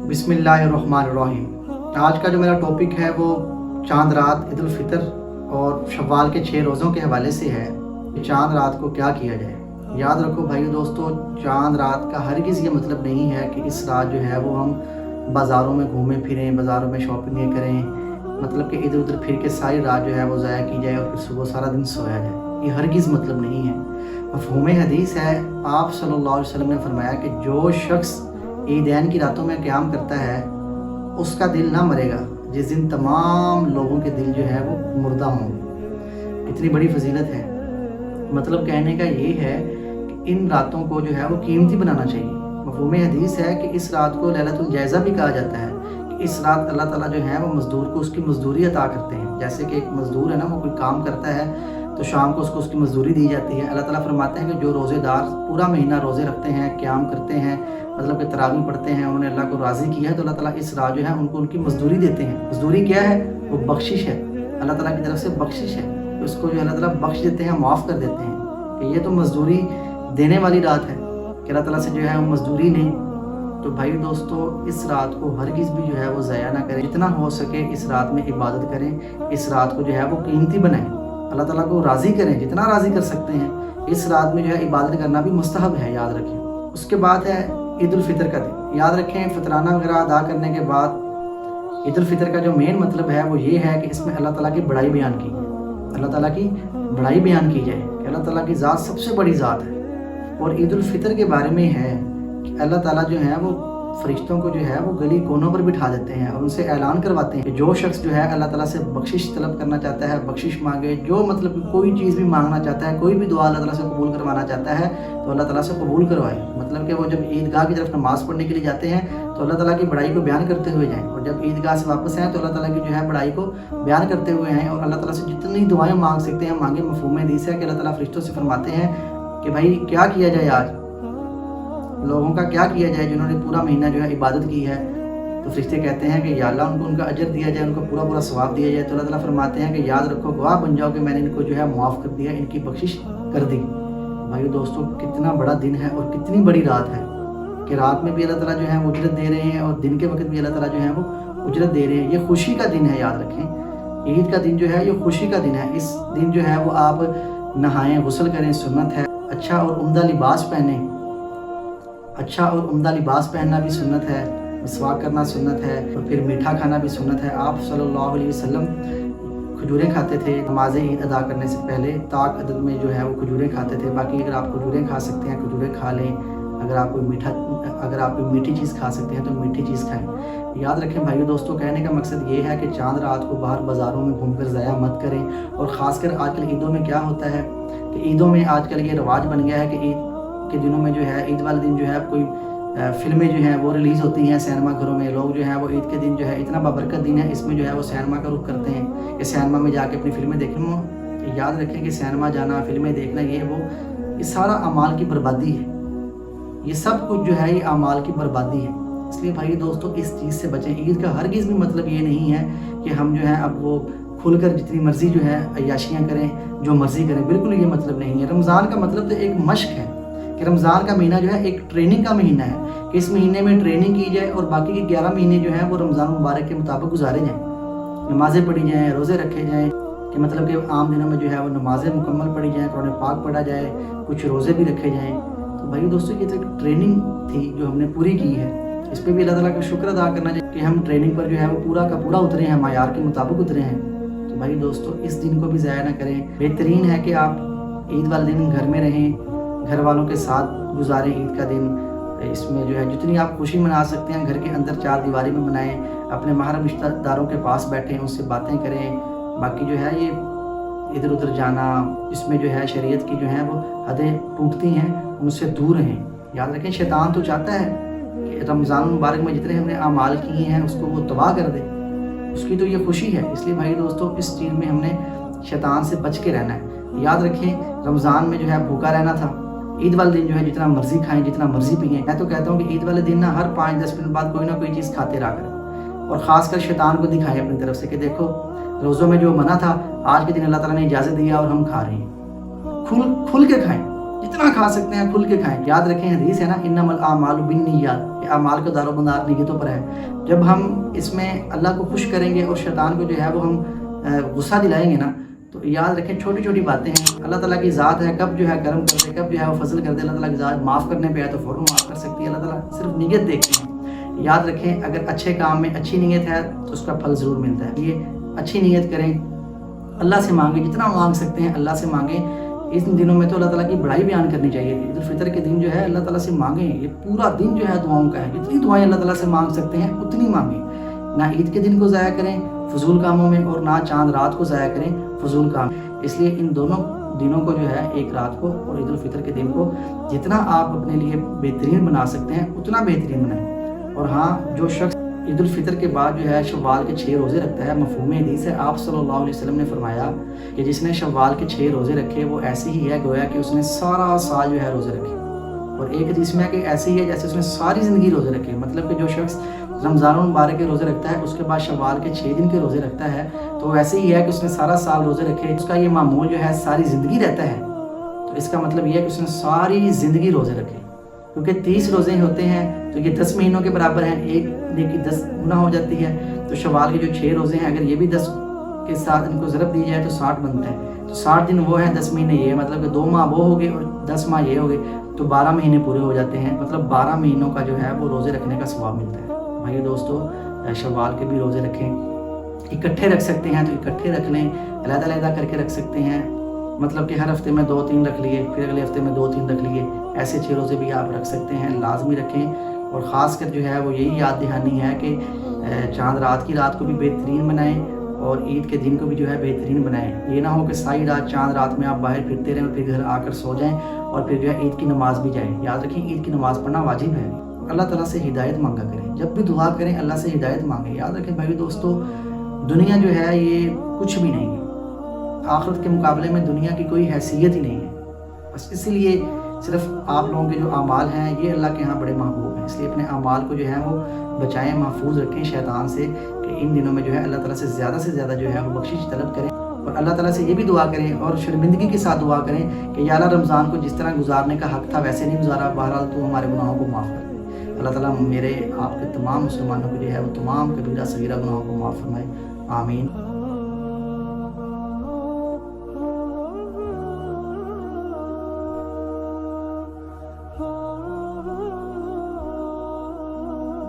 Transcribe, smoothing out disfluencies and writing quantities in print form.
बिस्मिल्लाहिर्रहमानिर्रहीम। आज का जो मेरा टॉपिक है वो चांद रात, ईद उल फितर और शव्वाल के 6 रोज़ों के हवाले से है। चांद रात को क्या किया जाए। याद रखो भाई दोस्तों, चांद रात का हरगिज़ ये मतलब नहीं है कि इस रात जो है वो हम बाज़ारों में घूमें फिरें, बाज़ारों में शॉपिंग करें, मतलब कि इधर उधर फिर के सारी रात जो है वो ज़ाया की जाए और फिर सुबह सारा दिन सोया जाए। ये हरगिज़ मतलब नहीं है। मफ़हूम हदीस है, आप सल्लल्लाहु अलैहि वसल्लम ने फरमाया कि जो शख्स ईदैन की रातों में क़याम करता है उसका दिल ना मरेगा जिस दिन तमाम लोगों के दिल जो है वो मुर्दा होंगे। इतनी बड़ी फजीलत है। मतलब कहने का ये है कि इन रातों को जो है वो कीमती बनाना चाहिए। मफ़हूम हदीस है कि इस रात को लैलतुल जायज़ा भी कहा जाता है कि इस रात अल्लाह ताला जो है वो मज़दूर को उसकी मज़दूरी अता करते हैं। जैसे कि एक मज़दूर है ना, वो कोई काम करता है तो शाम को उसको उसकी मज़दूरी दी जाती है। अल्लाह ताला फरमाते हैं कि जो रोज़ेदार पूरा महीना रोज़े रखते हैं, क़याम करते हैं, मतलब कि तरावी पढ़ते हैं, उन्होंने अल्लाह को राज़ी किया है, तो अल्लाह ताला इस रात जो है उनको उनकी मज़दूरी देते हैं। मज़दूरी क्या है? वो बख्शिश है, अल्लाह ताला की तरफ से बख्शिश है। तो उसको जो अल्लाह ताला बख्श देते हैं, माफ़ कर देते हैं कि ये तो मज़दूरी देने वाली रात है कि अल्लाह ताला से जो है हम मज़दूरी लें। तो भाई दोस्तों, इस रात को हरगिज़ भी जो है वो ज़ाया ना करें। जितना हो सके इस रात में इबादत करें, इस रात को जो है वो कीमती बनाएं, अल्लाह ताला को राज़ी करें, जितना राज़ी कर सकते हैं। इस रात में जो है इबादत करना भी मुस्तहब है, याद रखें। उसके बाद है ईद उल फितर का दिन। याद रखें, फितराना वगैरह अदा करने के बाद ईद उल फितर का जो मेन मतलब है वो ये है कि इसमें अल्लाह ताला की बड़ाई बयान की जाए, अल्लाह ताला की बड़ाई बयान की जाए कि अल्लाह ताला की ज़ात सबसे बड़ी ज़ात है। और ईद उल फितर के बारे में है कि अल्लाह ताला जो है वो फरिश्तों को जो है वो गली कोनों पर बिठा देते हैं और उनसे ऐलान करवाते हैं कि जो शख्स जो है अल्लाह ताला से बख्शिश तलब करना चाहता है, बख्शिश मांगे, जो मतलब कोई चीज़ भी मांगना चाहता है, कोई भी दुआ अल्लाह ताला से कबूल करवाना चाहता है तो अल्लाह ताला से कबूल करवाए। मतलब कि वो जब ईदगाह की तरफ नमाज़ पढ़ने के लिए जाते हैं तो अल्लाह ताला की बड़ाई को बयान करते हुए जाएँ, और जब ईदगाह से वापस आएँ तो अल्लाह ताला की जो है बड़ाई को बयान करते हुए आएँ और अल्लाह ताला से जितनी दुआएँ मांग सकते हैं मांगे। मफ़हूम हदीस है कि अल्लाह ताला फरिश्तों से फरमाते हैं कि भाई क्या किया जाए, आज लोगों का क्या किया जाए जिन्होंने पूरा महीना जो है इबादत की है। तो फरिश्ते कहते हैं कि या अल्लाह उनको उनका अजर दिया जाए, उनको पूरा पूरा सवाब दिया जाए। तो अल्लाह ताला फरमाते हैं कि याद रखो, गवाह बन जाओ कि मैंने इनको जो है मुआफ़ कर दिया, इनकी बख्शिश कर दी। भाई दोस्तों, कितना बड़ा दिन है और कितनी बड़ी रात है कि रात में भी अल्लाह ताला जो है वो उजरत दे रहे हैं और दिन के वक्त भी अल्लाह ताला जो है वो उजरत दे रहे हैं। ये खुशी का दिन है, याद रखें। ईद का दिन जो है ये खुशी का दिन है। इस दिन जो है वो आप नहाएं, गुस्ल करें, सुन्नत है। अच्छा और उम्दा लिबास पहने, अच्छा और उम्दा लिबास पहनना भी सुन्नत है। मिसवाक करना सुन्नत है और फिर मीठा खाना भी सुन्नत है। आप सल्लल्लाहु अलैहि वसल्लम खजूरें खाते थे नमाज ईद अदा करने से पहले, ताक अदद में जो है वो खजूरें खाते थे। बाकी अगर आप खजूरें खा सकते हैं खजूरें खा लें, अगर आप कोई मीठी चीज़ खा सकते हैं तो मीठी चीज़ खाएं। याद रखें भाई दोस्तों, कहने का मकसद ये है कि चांद रात को बाहर बाज़ारों में घूमकर ज़ाया मत करें। और ख़ासकर आजकल ईदों में क्या होता है कि ईदों में आजकल ये रिवाज बन गया है कि ईद के दिनों में जो है, ईद वाले दिन जो है कोई फ़िल्में जो हैं वो रिलीज़ होती हैं सिनेमा घरों में। लोग जो है वो ईद के दिन जो है, इतना बाबरकत दिन है, इसमें जो है वो सिनेमा का रुख करते हैं कि सिनेमा में जाके अपनी फ़िल्में देखें। याद रखें कि सिनेमा जाना, फ़िल्में देखना, ये सारा अमाल की बर्बादी है। ये सब कुछ जो है ये अमाल की बर्बादी है। इसलिए भाई दोस्तों, इस चीज़ से बचें। ईद का हरगिज़ भी मतलब ये नहीं है कि हम जो है अब वो खुलकर जितनी मर्ज़ी जो है अय्याशियाँ करें, जो मर्ज़ी करें, बिल्कुल ये मतलब नहीं है। रमज़ान का मतलब तो एक मश्क है कि रमज़ान का महीना जो है एक ट्रेनिंग का महीना है कि इस महीने में ट्रेनिंग की जाए और बाकी के 11 महीने जो है वो रमज़ान मुबारक के मुताबिक गुजारे जाएँ, नमाज़ें पढ़ी जाएँ, रोज़े रखे जाएँ। कि मतलब कि आम दिनों में जो है वो नमाज़ें मुकम्मल पढ़ी जाएँ, कुरान पाक पढ़ा जाए, कुछ रोज़े भी रखे जाएँ। तो भाई दोस्तों, ये तो एक ट्रेनिंग थी जो हमने पूरी की है। इस पर भी अल्लाह ताला का शुक्र अदा करना चाहिए कि हम ट्रेनिंग पर जो है वो पूरा का पूरा उतरे हैं, मायार के मुताबिक उतरे हैं। तो भाई दोस्तों, इस दिन को भी ज़ाया ना करें। बेहतरीन है कि आप ईद वाले दिन घर में रहें, घर वालों के साथ गुजारें ईद का दिन। इसमें जो है जितनी आप खुशी मना सकते हैं घर के अंदर चार दीवारी में मनाएं, अपने महरम रिश्तेदारों के पास बैठें, उनसे बातें करें। बाकी जो है ये इधर उधर जाना, इसमें जो है शरीयत की जो है वो हदें टूटती हैं, उनसे दूर रहें। याद रखें, शैतान तो चाहता है कि रमज़ान मुबारक में जितने हमने अमाल किए हैं उसको वो तबाह कर दे, उसकी तो ये खुशी है। इसलिए भाई दोस्तों, इस चीज़ में हमने शैतान से बच के रहना है। याद रखें, रमज़ान में जो है भूखा रहना था। ईद वाले दिन जो है जितना मर्जी खाएं, जितना मर्जी पिएं। मैं तो कहता हूँ कि ईद वाले दिन ना हर 5-10 मिनट बाद कोई ना कोई चीज़ खाते रहा करें, और ख़ासकर शैतान को दिखाएं अपनी तरफ से कि देखो रोज़ों में जो मना था आज के दिन अल्लाह ताला ने इजाज़त दिया और हम खा रहे हैं। खुल के खाएं, जितना खा सकते हैं खुल के खाएं। याद रखें हदीस है ना, इन्नमल आमालु बिन्नियात, ये अमाल का दारोमदार नीयतों पर है। जब हम इसमें अल्लाह को खुश करेंगे और शैतान को जो है वो हम गुस्सा दिलाएंगे ना, तो याद रखें छोटी छोटी बातें हैं, अल्लाह ताला की ज़ात है, कब जो है करम कर दे, कब जो है वो फजल कर दे। अल्लाह ताला की ज़ात माफ़ करने पे है तो फ़ौरन माफ़ कर सकती है। अल्लाह ताला सिर्फ नीयत देखते हैं। याद रखें अगर अच्छे काम में अच्छी नीयत है तो उसका फल ज़रूर मिलता है। ये अच्छी नीयत करें, अल्लाह से मांगे, जितना मांग सकते हैं अल्लाह से मांगें। इन दिनों में तो अल्लाह ताला की बड़ाई बयान करनी चाहिए। ईद उल फितर के दिन जो है अल्लाह ताला से मांगें, ये पूरा दिन जो है दुआओं का है। जितनी दुआएं अल्लाह ताला से मांग सकते हैं उतनी मांगें। ना ईद के दिन को ज़ाया करें फजूल कामों में, और ना चांद रात को ज़ाया करें फजूल काम। इसलिए इन दोनों दिनों को जो है, एक रात को और ईद उल फितर के दिन को, जितना आप अपने लिए बेहतरीन बना सकते हैं उतना बेहतरीन बनाएं। और हाँ, जो शख्स ईद उल फितर के बाद जो है शव्वाल के 6 रोज़े रखता है, मफ़हूम हदीस है, आप सल्लल्लाहु अलैहि वसल्लम ने फरमाया कि जिसने शव्वाल के 6 रोज़े रखे वो ऐसे ही है गोया कि उसने सारा साल जो है रोज़े रखे। और एक हदीस में है कि ऐसे ही है जैसे उसने सारी ज़िंदगी रोज़े रखे। मतलब कि जो शख्स रमज़ान मुबारक के रोज़े रखता है उसके बाद शव्वाल के 6 दिन के रोज़े रखता है, तो ऐसे ही है कि उसने सारा साल रोज़े रखे। उसका ये मामूल जो है सारी ज़िंदगी रहता है। तो इसका मतलब ये है कि उसने सारी ज़िंदगी रोज़े रखे, क्योंकि 30 रोज़े होते हैं तो ये 10 महीनों के बराबर हैं, एक नेकी 10 गुना हो जाती है। तो शव्वाल के जो 6 रोज़े हैं, अगर ये भी 10 के साथ इनको ज़रब दी जाए तो 60 बनता है। तो 60 दिन वो हैं, 10 महीने ये, मतलब कि 2 माह वो हो गए और 10 माह ये हो गए, तो 12 महीने पूरे हो जाते हैं। मतलब 12 महीनों का जो है वो रोज़े रखने का सवाब मिलता है। भाई दोस्तों, शव्वाल के भी रोज़े रखें। इकट्ठे रख सकते हैं तो इकट्ठे रख लें, अलग-अलग करके रख सकते हैं। मतलब कि हर हफ्ते में 2-3 रख लिए, फिर अगले हफ्ते में 2-3 रख लिए, ऐसे 6 रोज़े भी आप रख सकते हैं, लाजमी रखें। और ख़ासकर जो है वो यही याद दहानी है कि चांद रात की रात को भी बेहतरीन बनाएं और ईद के दिन को भी जो है बेहतरीन बनाएं। ये ना हो कि सारी रात चांद रात में आप बाहर फिरते रहें, फिर घर आकर सो जाएं और फिर जो है ईद की नमाज़ भी जाएं। याद रखें ईद की नमाज़ पढ़ना वाजिब है। अल्लाह ताला से हिदायत मांगा करें, जब भी दुआ करें अल्लाह से हिदायत मांगें। याद रखें भाई दोस्तों, दुनिया जो है ये कुछ भी नहीं है, आखिरत के मुकाबले में दुनिया की कोई हैसियत ही नहीं है। बस इसीलिए सिर्फ आप लोगों के जो अमाल हैं ये अल्लाह के यहाँ बड़े महबूब हैं। इसलिए अपने अमाल को जो है वो बचाएं, महफूज रखें शैतान से, कि इन दिनों में जो है अल्लाह ताला से ज़्यादा जो है वो बख्शिश तलब करें। और अल्लाह ताला से ये भी दुआ करें और शर्मिंदगी के साथ दुआ करें कि या अल्लाह रमज़ान को जिस तरह गुजारने का हक़ था वैसे नहीं गुजारा, बहरहाल तो हमारे गुनाहों को माफ़ कर दे। अल्लाह ताला मेरे आपके तमाम मुसलमानों को जो है वो तमाम कबीरा सगीरा गुनाहों को माफ़ फरमाए। आमीन।